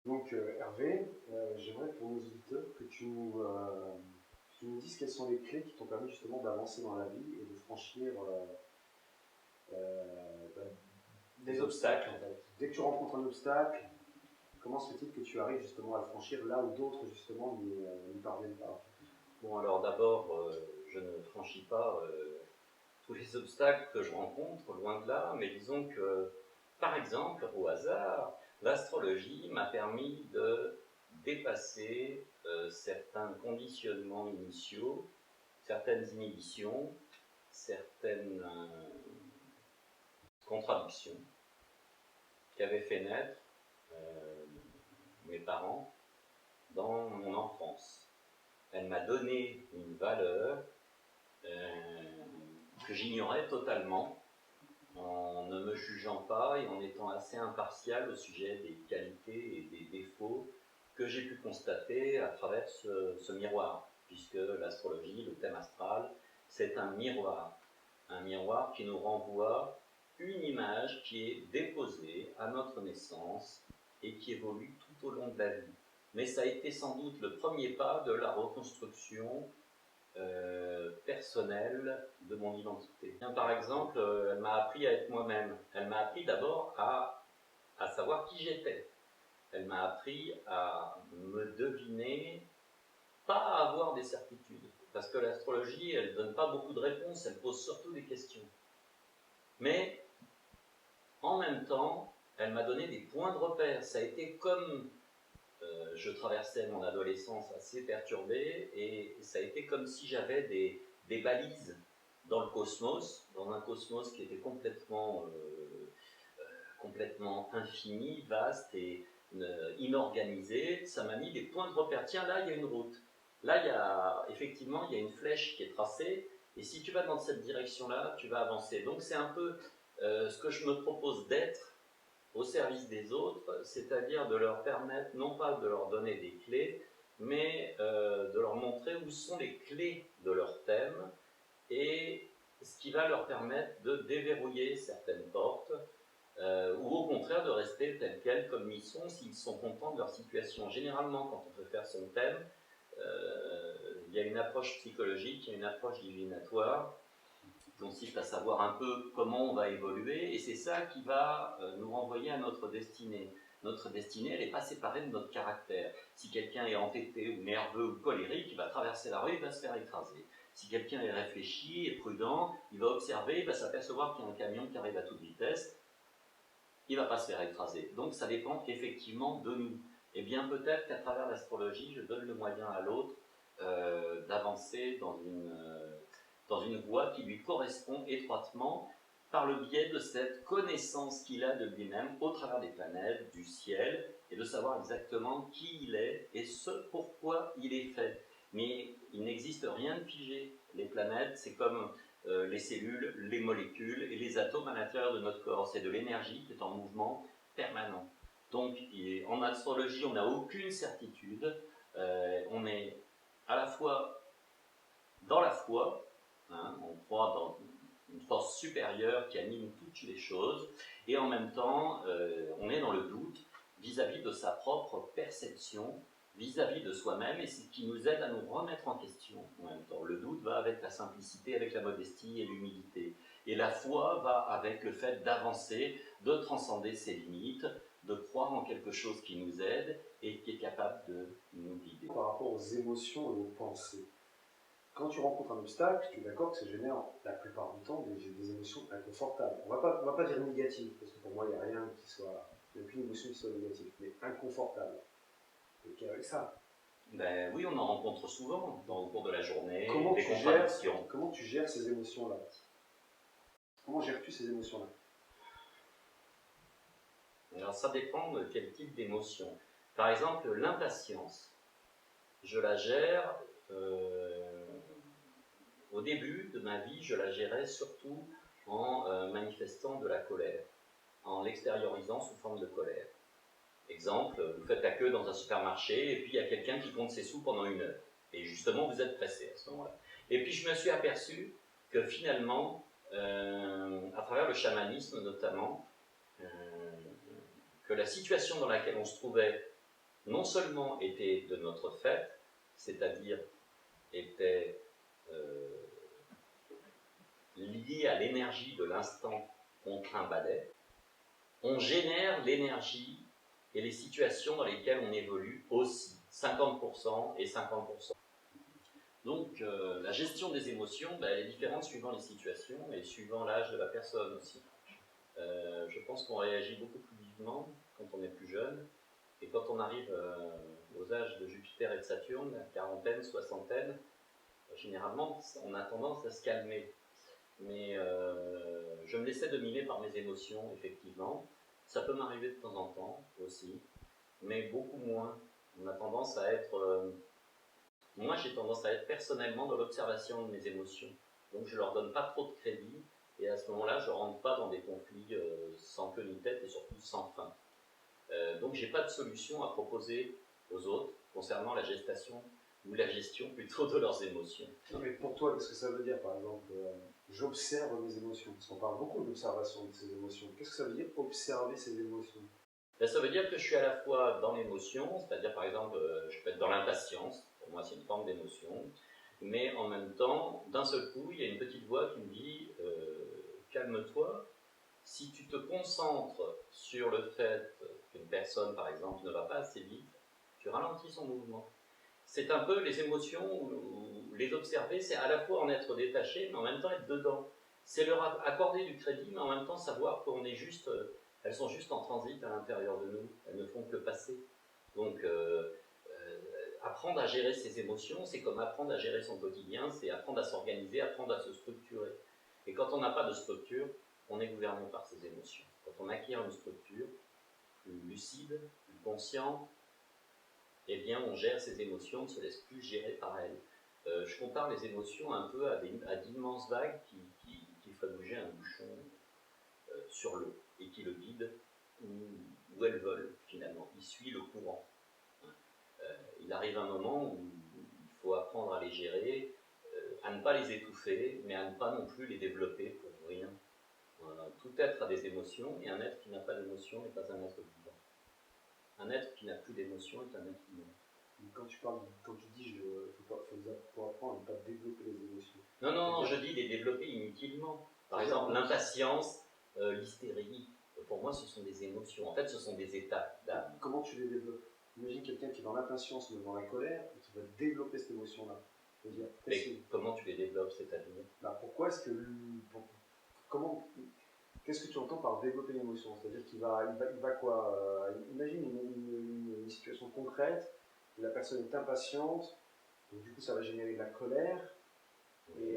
Donc Hervé, j'aimerais pour nos auditeurs que tu nous dises quelles sont les clés qui t'ont permis justement d'avancer dans la vie et de franchir bah, des obstacles en fait. Dès que tu rencontres un obstacle, comment se fait-il que tu arrives justement à le franchir là où d'autres justement n'y parviennent pas? Bon, alors d'abord, je ne franchis pas tous les obstacles que je rencontre, loin de là, mais disons que, par exemple, au hasard, l'astrologie m'a permis de dépasser certains conditionnements initiaux, certaines inhibitions, certaines contradictions qui avaient fait naître mes parents dans mon enfance. Elle m'a donné une valeur que j'ignorais totalement, en ne me jugeant pas et en étant assez impartial au sujet des qualités et des défauts que j'ai pu constater à travers ce miroir, puisque l'astrologie, le thème astral, c'est un miroir qui nous renvoie une image qui est déposée à notre naissance et qui évolue tout au long de la vie. Mais ça a été sans doute le premier pas de la reconstruction personnelle de mon identité. Par exemple, elle m'a appris à être moi-même. Elle m'a appris d'abord à savoir qui j'étais. Elle m'a appris à me deviner, pas à avoir des certitudes. Parce que l'astrologie, elle ne donne pas beaucoup de réponses, elle pose surtout des questions. Mais, en même temps, elle m'a donné des points de repère. Ça a été comme je traversais mon adolescence assez perturbée et ça a été comme si j'avais des balises dans le cosmos, dans un cosmos qui était complètement infini, vaste et inorganisé. Ça m'a mis des points de repère. Tiens, là, il y a une route. Là, effectivement, il y a une flèche qui est tracée et si tu vas dans cette direction-là, tu vas avancer. Donc, c'est un peu ce que je me propose d'être au service des autres, c'est-à-dire de leur permettre, non pas de leur donner des clés, mais de leur montrer où sont les clés de leur thème et ce qui va leur permettre de déverrouiller certaines portes ou au contraire de rester tels quels comme ils sont s'ils sont contents de leur situation. Généralement, quand on veut faire son thème, il y a une approche psychologique, il y a une approche divinatoire qui consiste à savoir un peu comment on va évoluer, et c'est ça qui va nous renvoyer à notre destinée. Notre destinée, elle n'est pas séparée de notre caractère. Si quelqu'un est entêté ou nerveux ou colérique, il va traverser la rue, il va se faire écraser. Si quelqu'un est réfléchi et prudent, il va observer, il va s'apercevoir qu'il y a un camion qui arrive à toute vitesse, il ne va pas se faire écraser. Donc ça dépend effectivement de nous. Et bien peut-être qu'à travers l'astrologie, je donne le moyen à l'autre d'avancer dans une voie qui lui correspond étroitement par le biais de cette connaissance qu'il a de lui-même au travers des planètes, du ciel, et de savoir exactement qui il est et ce pourquoi il est fait. Mais il n'existe rien de figé. Les planètes, c'est comme les cellules, les molécules et les atomes à l'intérieur de notre corps. C'est de l'énergie qui est en mouvement permanent. Donc, en astrologie, on n'a aucune certitude. On est à la fois dans la foi, hein, on croit dans une force supérieure qui anime toutes les choses, et en même temps, on est dans le doute vis-à-vis de sa propre perception, vis-à-vis de soi-même, et c'est ce qui nous aide à nous remettre en question en même temps. Le doute va avec la simplicité, avec la modestie et l'humilité. Et la foi va avec le fait d'avancer, de transcender ses limites, de croire en quelque chose qui nous aide et qui est capable de nous guider. Par rapport aux émotions et aux pensées, quand tu rencontres un obstacle, tu es d'accord que ça génère la plupart du temps des émotions inconfortables. On va pas dire négatives, parce que pour moi, il n'y a rien qui soit, il n'y a aucune émotion qui soit négative, mais inconfortable. Et qu'avec ça. Ben oui, on en rencontre souvent au cours de la journée, Des contradictions. Comment tu gères ces émotions-là? Comment gères-tu ces émotions-là? Alors ça dépend de quel type d'émotion. Par exemple, l'impatience, je la gère, au début de ma vie, je la gérais surtout en manifestant de la colère, en l'extériorisant sous forme de colère. Exemple, vous faites la queue dans un supermarché et puis il y a quelqu'un qui compte ses sous pendant 1 heure. Et justement, vous êtes pressé à ce moment-là. Et puis je me suis aperçu que finalement, à travers le chamanisme notamment, que la situation dans laquelle on se trouvait non seulement étaient de notre fait, c'est-à-dire étaient liées à l'énergie de l'instant contre un balai, on génère l'énergie et les situations dans lesquelles on évolue aussi, 50% et 50%. Donc la gestion des émotions, elle est différente suivant les situations et suivant l'âge de la personne aussi. Je pense qu'on réagit beaucoup plus vivement quand on est plus jeune, et quand on arrive aux âges de Jupiter et de Saturne, la quarantaine, soixantaine, généralement on a tendance à se calmer. Mais je me laissais dominer par mes émotions, effectivement. Ça peut m'arriver de temps en temps aussi, mais beaucoup moins. On a tendance à être... moi, j'ai tendance à être personnellement dans l'observation de mes émotions. Donc, je leur donne pas trop de crédit, et à ce moment-là, je rentre pas dans des conflits sans queue ni tête, et surtout sans fin. Donc, j'ai pas de solution à proposer aux autres concernant la gestation, ou la gestion plutôt de leurs émotions. Non, mais pour toi, qu'est-ce que ça veut dire, par exemple, j'observe mes émotions? Parce qu'on parle beaucoup d'observation de ces émotions. Qu'est-ce que ça veut dire, observer ses émotions? Ça veut dire que je suis à la fois dans l'émotion, c'est-à-dire par exemple, je peux être dans l'impatience, pour moi c'est une forme d'émotion, mais en même temps, d'un seul coup, il y a une petite voix qui me dit calme-toi, si tu te concentres sur le fait qu'une personne, par exemple, ne va pas assez vite, tu ralentis son mouvement. C'est un peu les émotions, ou les observer, c'est à la fois en être détaché, mais en même temps être dedans. C'est leur accorder du crédit, mais en même temps savoir qu'on est juste, elles sont juste en transit à l'intérieur de nous, elles ne font que passer. Donc, apprendre à gérer ses émotions, c'est comme apprendre à gérer son quotidien, c'est apprendre à s'organiser, apprendre à se structurer. Et quand on n'a pas de structure, on est gouverné par ses émotions. Quand on acquiert une structure plus lucide, plus consciente, eh bien on gère ses émotions, on ne se laisse plus gérer par elles. Je compare les émotions un peu à d'immenses vagues qui feraient bouger un bouchon sur l'eau et qui le guident où elles veulent finalement. Il suit le courant. Il arrive un moment où il faut apprendre à les gérer, à ne pas les étouffer, mais à ne pas non plus les développer pour rien. Tout être a des émotions, et un être qui n'a pas d'émotions n'est pas un être vivant. Un être qui n'a plus d'émotions est un être humain. Quand tu dis faut apprendre à ne pas développer les émotions. Non, je dis les développer inutilement. Par exemple, l'impatience, l'hystérie, pour moi ce sont des émotions. En fait, ce sont des états d'âme. Comment tu les développes? Imagine quelqu'un qui est dans l'impatience ou dans la colère et qui va développer cette émotion-là. Mais comment tu les développes, c'est-à-dire pourquoi est-ce que... Qu'est-ce que tu entends par développer l'émotion? C'est-à-dire qu'il va quoi? Imagine une situation concrète, où la personne est impatiente, donc du coup ça va générer de la colère, et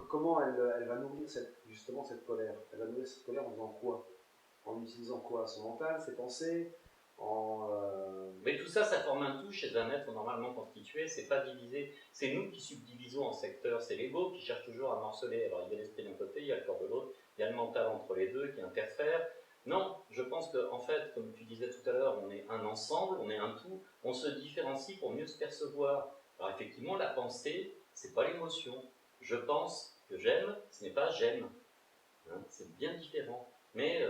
comment elle va nourrir justement cette colère? Elle va nourrir cette colère en faisant quoi? En utilisant quoi? Son mental, ses pensées? Mais tout ça, ça forme un tout chez un être normalement constitué, c'est pas divisé. C'est nous qui subdivisons en secteurs, c'est l'ego qui cherche toujours à morceler. Alors il y a l'esprit d'un côté, il y a le corps de l'autre, il y a le mental entre les deux qui interfère. Non, je pense qu'en fait, comme tu disais tout à l'heure, on est un ensemble, on est un tout, on se différencie pour mieux se percevoir. Alors effectivement, la pensée, c'est pas l'émotion. Je pense que j'aime, ce n'est pas j'aime. Hein, c'est bien différent. Mais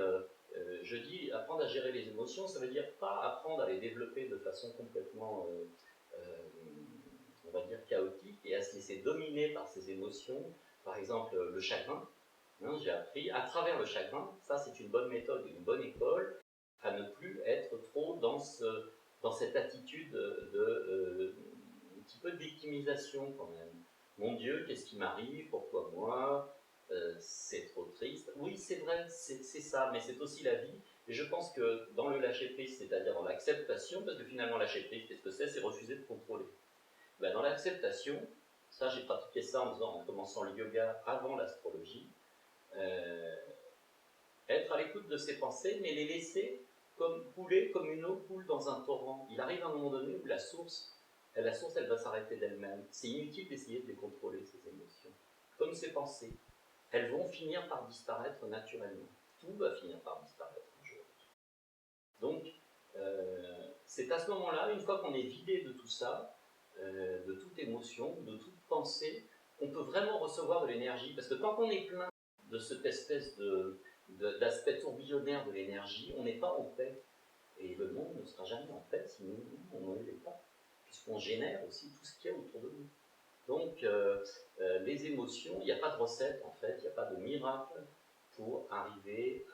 je dis apprendre à gérer les émotions, ça veut dire pas apprendre à les développer de façon complètement, on va dire, chaotique et à se laisser dominer par ces émotions. Par exemple, le chagrin. Hein, j'ai appris à travers le chagrin, ça c'est une bonne méthode, une bonne école, à ne plus être trop dans cette attitude un petit peu de victimisation quand même. Mon Dieu, qu'est-ce qui m'arrive? Pourquoi moi? C'est trop triste. Oui, c'est vrai, c'est ça, mais c'est aussi la vie. Et je pense que dans le lâcher-prise, c'est-à-dire dans l'acceptation, parce que finalement lâcher-prise, qu'est-ce que c'est? C'est refuser de contrôler. Ben, dans l'acceptation, ça j'ai pratiqué ça en commençant le yoga avant l'astrologie, être à l'écoute de ses pensées, mais les laisser couler comme une eau coule dans un torrent. Il arrive un moment donné où la source elle va s'arrêter d'elle-même. C'est inutile d'essayer de les contrôler, ces émotions. Comme ces pensées. Elles vont finir par disparaître naturellement. Tout va finir par disparaître un jour. Donc, c'est à ce moment-là, une fois qu'on est vidé de tout ça, de toute émotion, de toute pensée, on peut vraiment recevoir de l'énergie. Parce que tant qu'on est plein de cette espèce d'aspect tourbillonnaire de l'énergie, on n'est pas en paix. Et le monde ne sera jamais en paix si nous, on ne l'est pas, puisqu'on génère aussi tout ce qu'il y a autour de nous. Donc, les émotions, il n'y a pas de recette en fait, il n'y a pas de miracle pour arriver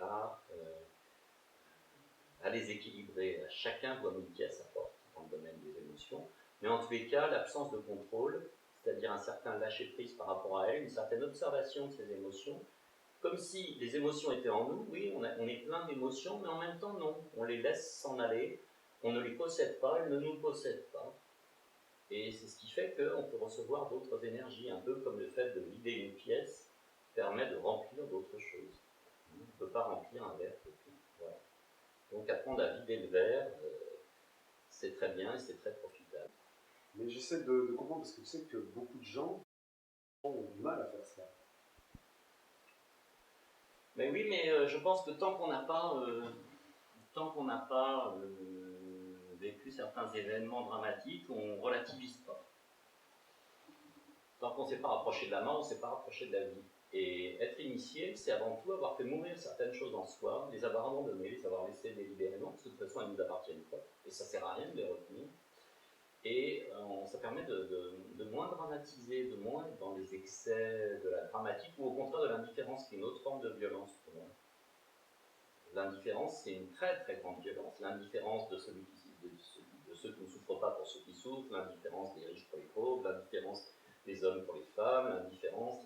à les équilibrer. Chacun doit midi à sa porte dans le domaine des émotions. Mais en tous les cas, l'absence de contrôle, c'est-à-dire un certain lâcher-prise par rapport à elles, une certaine observation de ces émotions, comme si les émotions étaient en nous, oui, on est plein d'émotions, mais en même temps, non. On les laisse s'en aller, on ne les possède pas, elles ne nous possèdent pas. Et c'est ce qui fait qu'on peut recevoir d'autres énergies, un peu comme le fait de vider une pièce permet de remplir d'autres choses. On ne peut pas remplir un verre. Voilà. Donc apprendre à vider le verre, c'est très bien et c'est très profitable. Mais j'essaie de comprendre, parce que tu sais que beaucoup de gens ont du mal à faire ça. Mais oui, mais je pense que tant qu'on n'a pas vécu certains événements dramatiques, on ne relativise pas. Tant qu'on ne s'est pas rapproché de la mort, on ne s'est pas rapproché de la vie. Et être initié, c'est avant tout avoir fait mourir certaines choses en soi, les avoir abandonnées, les avoir laissées délibérément, parce que de toute façon elles ne nous appartiennent pas, et ça ne sert à rien de les retenir. Et ça permet de moins dramatiser, de moins être dans les excès de la dramatique, ou au contraire de l'indifférence, qui est une autre forme de violence pour moi. L'indifférence, c'est une très très grande violence. L'indifférence de ceux qui ne souffrent pas pour ceux qui souffrent, l'indifférence des riches pour les pauvres, l'indifférence des hommes pour les femmes, l'indifférence,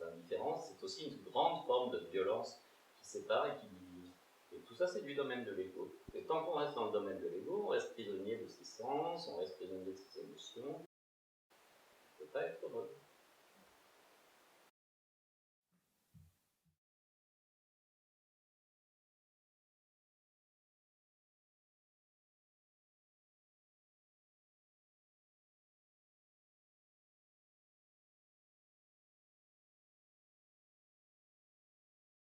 c'est aussi une grande forme de violence qui sépare et qui divise. Et tout ça, c'est du domaine de l'ego. Et tant qu'on reste dans le domaine de l'ego, on reste prisonnier de ses sens, on reste prisonnier de ses émotions, on ne peut pas être heureux.